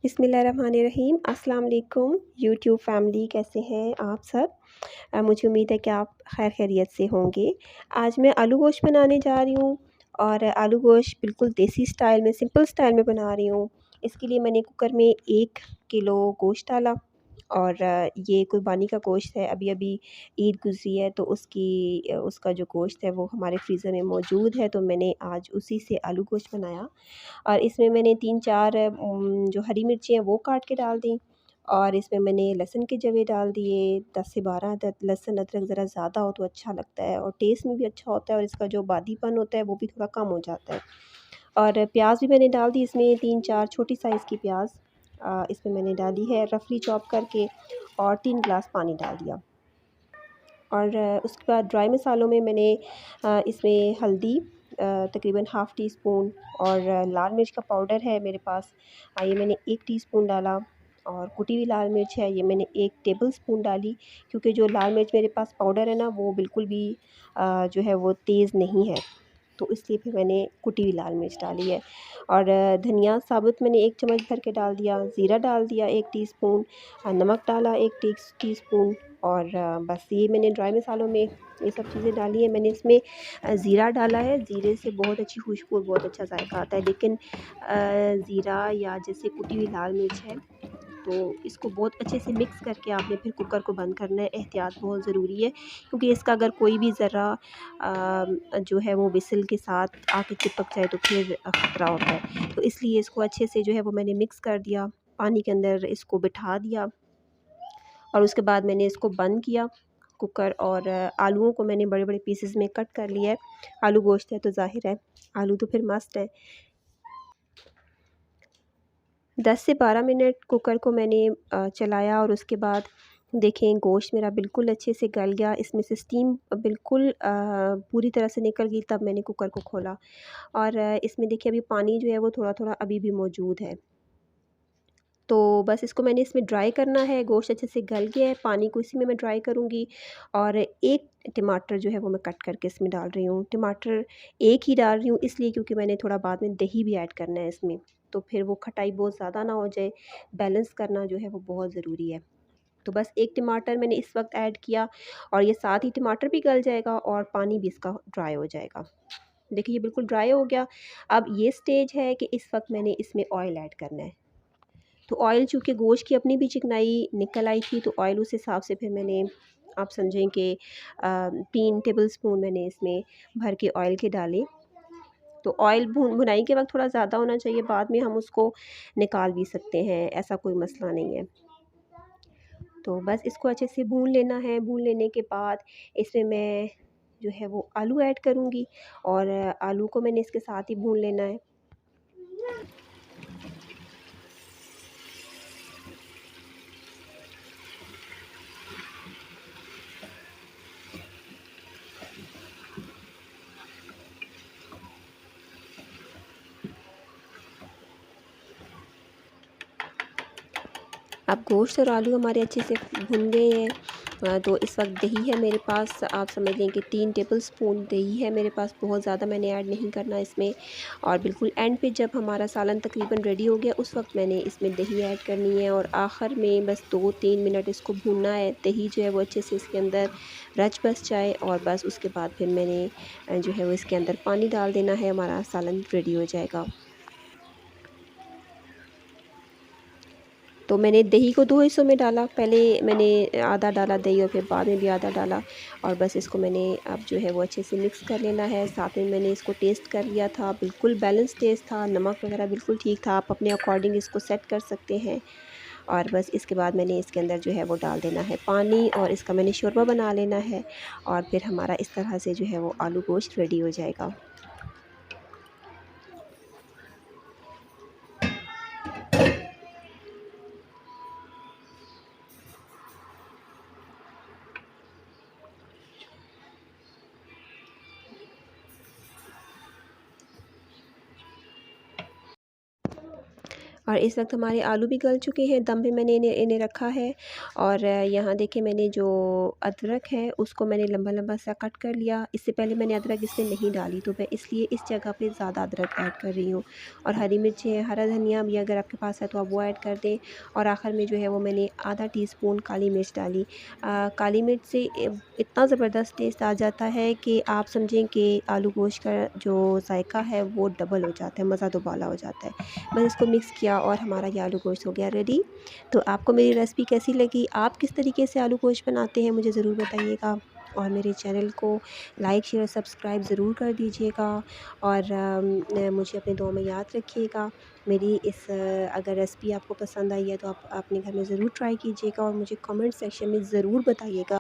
बिस्मिल्लाहिर्रहमानिर्रहीम। अस्सलाम वालेकुम यूट्यूब फैमिली, कैसे हैं आप सब। मुझे उम्मीद है कि आप खैर खैरियत से होंगे। आज मैं आलू गोश्त बनाने जा रही हूँ और आलू गोश्त बिल्कुल देसी स्टाइल में, सिंपल स्टाइल में बना रही हूँ। इसके लिए मैंने कुकर में 1 किलो गोश्त डाला और ये कुर्बानी का गोश्त है। अभी अभी ईद गुज़री है तो उसका जो गोश्त है वो हमारे फ्रीज़र में मौजूद है, तो मैंने आज उसी से आलू गोश्त बनाया। और इसमें मैंने 3-4 जो हरी मिर्ची हैं वो काट के डाल दी और इसमें मैंने लहसुन के जवे डाल दिए 10 से 12 अदद। लहसुन अदरक ज़रा ज़्यादा हो तो अच्छा लगता है और टेस्ट में भी अच्छा होता है और इसका जो बादीपन होता है वो भी थोड़ा कम हो जाता है। और प्याज भी मैंने डाल दी इसमें, 3-4 छोटी साइज़ की प्याज इसमें मैंने डाली है रफली चॉप करके, और 3 गिलास पानी डाल दिया। और उसके बाद ड्राई मसालों में मैंने इसमें हल्दी तकरीबन हाफ़ टी स्पून, और लाल मिर्च का पाउडर है मेरे पास, ये मैंने 1 टीस्पून डाला। और कुटी हुई लाल मिर्च है, ये मैंने 1 टेबल स्पून डाली, क्योंकि जो लाल मिर्च मेरे पास पाउडर है ना वो बिल्कुल भी जो है वो तेज़ नहीं है, तो इसलिए फिर मैंने कुटी हुई लाल मिर्च डाली है। और धनिया साबुत मैंने 1 चम्मच भर के डाल दिया, ज़ीरा डाल दिया 1 टीस्पून, नमक डाला 1 टीस्पून। और बस ये मैंने ड्राई मसालों में ये सब चीज़ें डाली हैं। मैंने इसमें ज़ीरा डाला है, ज़ीरे से बहुत अच्छी खुशबू और बहुत अच्छा जायका आता है। लेकिन ज़ीरा या जैसे कुटी हुई लाल मिर्च है तो इसको बहुत अच्छे से मिक्स करके आपने फिर कुकर को बंद करना है। एहतियात बहुत ज़रूरी है, क्योंकि इसका अगर कोई भी ज़रा जो है वो विसल के साथ आके चिपक जाए तो फिर ख़तरा होता है। तो इसलिए इसको अच्छे से जो है वो मैंने मिक्स कर दिया, पानी के अंदर इसको बिठा दिया और उसके बाद मैंने इसको बंद किया कुकर। और आलूओं को मैंने बड़े-बड़े पीसेस में कट कर लिया है। आलू गोश्त है तो ज़ाहिर है आलू तो फिर मस्ट है। 10 से 12 मिनट कुकर को मैंने चलाया और उसके बाद देखें गोश्त मेरा बिल्कुल अच्छे से गल गया, इसमें से स्टीम बिल्कुल पूरी तरह से निकल गई। तब मैंने कुकर को खोला और इसमें देखिए अभी पानी जो है वो थोड़ा-थोड़ा अभी भी मौजूद है। तो बस इसको मैंने इसमें ड्राई करना है। गोश्त अच्छे से गल गया है, पानी को इसी में मैं ड्राई करूँगी। और 1 टमाटर जो है वो मैं कट करके इसमें डाल रही हूँ। टमाटर 1 ही डाल रही हूँ इसलिए क्योंकि मैंने थोड़ा बाद में दही भी ऐड करना है इसमें, तो फिर वो खटाई बहुत ज़्यादा ना हो जाए, बैलेंस करना जो है वो बहुत ज़रूरी है। तो बस 1 टमाटर मैंने इस वक़्त ऐड किया और ये साथ ही टमाटर भी गल जाएगा और पानी भी इसका ड्राई हो जाएगा। देखिए ये बिल्कुल ड्राई हो गया। अब ये स्टेज है कि इस वक़्त मैंने इसमें ऑयल ऐड करना है। तो ऑयल चूँकि गोश्त की अपनी भी चिकनाई निकल आई थी, तो ऑयल उस हिसाब से फिर मैंने, आप समझें कि 3 टेबलस्पून मैंने इसमें भर के ऑयल के डाले। तो ऑयल भुनाई के वक़्त थोड़ा ज़्यादा होना चाहिए, बाद में हम उसको निकाल भी सकते हैं, ऐसा कोई मसला नहीं है। तो बस इसको अच्छे से भून लेना है। भून लेने के बाद इसमें मैं जो है वो आलू ऐड करूँगी और आलू को मैंने इसके साथ ही भून लेना है। अब गोश्त और आलू हमारे अच्छे से भुन गए हैं। तो इस वक्त दही है मेरे पास, आप समझ लें कि 3 टेबलस्पून दही है मेरे पास, बहुत ज़्यादा मैंने ऐड नहीं करना इसमें। और बिल्कुल एंड पे जब हमारा सालन तकरीबन रेडी हो गया उस वक्त मैंने इसमें दही ऐड करनी है और आखिर में बस 2-3 मिनट इसको भूनना है। दही जो है वो अच्छे से इसके अंदर रच बस जाए और बस उसके बाद फिर मैंने जो है वो इसके अंदर पानी डाल देना है, हमारा सालन रेडी हो जाएगा। तो मैंने दही को 2 हिस्सों में डाला, पहले मैंने आधा डाला दही और फिर बाद में भी आधा डाला। और बस इसको मैंने अब जो है वो अच्छे से मिक्स कर लेना है। साथ में मैंने इसको टेस्ट कर लिया था, बिल्कुल बैलेंस टेस्ट था, नमक वगैरह बिल्कुल ठीक था। आप अपने अकॉर्डिंग इसको सेट कर सकते हैं। और बस इसके बाद मैंने इसके अंदर जो है वो डाल देना है पानी और इसका मैंने शोरबा बना लेना है और फिर हमारा इस तरह से जो है वो आलू गोश्त रेडी हो जाएगा। और इस वक्त हमारे आलू भी गल चुके हैं, दम पे मैंने इन्हें इन्हें रखा है। और यहाँ देखिए मैंने जो अदरक है उसको मैंने लंबा लंबा सा कट कर लिया। इससे पहले मैंने अदरक इसमें नहीं डाली, तो मैं इसलिए इस जगह पे ज़्यादा अदरक ऐड कर रही हूँ। और हरी मिर्ची है, हरा धनिया भी अगर आपके पास है तो आप वो ऐड कर दें। और आखिर में जो है वो मैंने आधा टीस्पून काली मिर्च डाली। काली मिर्च से इतना ज़बरदस्त टेस्ट आ जाता है कि आप समझें कि आलू गोश्त का जो जायका है वो डबल हो जाता है, मज़ा दोबाला हो जाता है। मैंने इसको मिक्स किया और हमारा ये आलू गोश्त हो गया रेडी। तो आपको मेरी रेसिपी कैसी लगी? आप किस तरीके से आलू गोश्त बनाते हैं मुझे ज़रूर बताइएगा। और मेरे चैनल को लाइक शेयर सब्सक्राइब ज़रूर कर दीजिएगा। और मुझे अपने दुआ में याद रखिएगा। मेरी इस अगर रेसिपी आपको पसंद आई है तो आप अपने घर में ज़रूर ट्राई कीजिएगा और मुझे कमेंट सेक्शन में ज़रूर बताइएगा।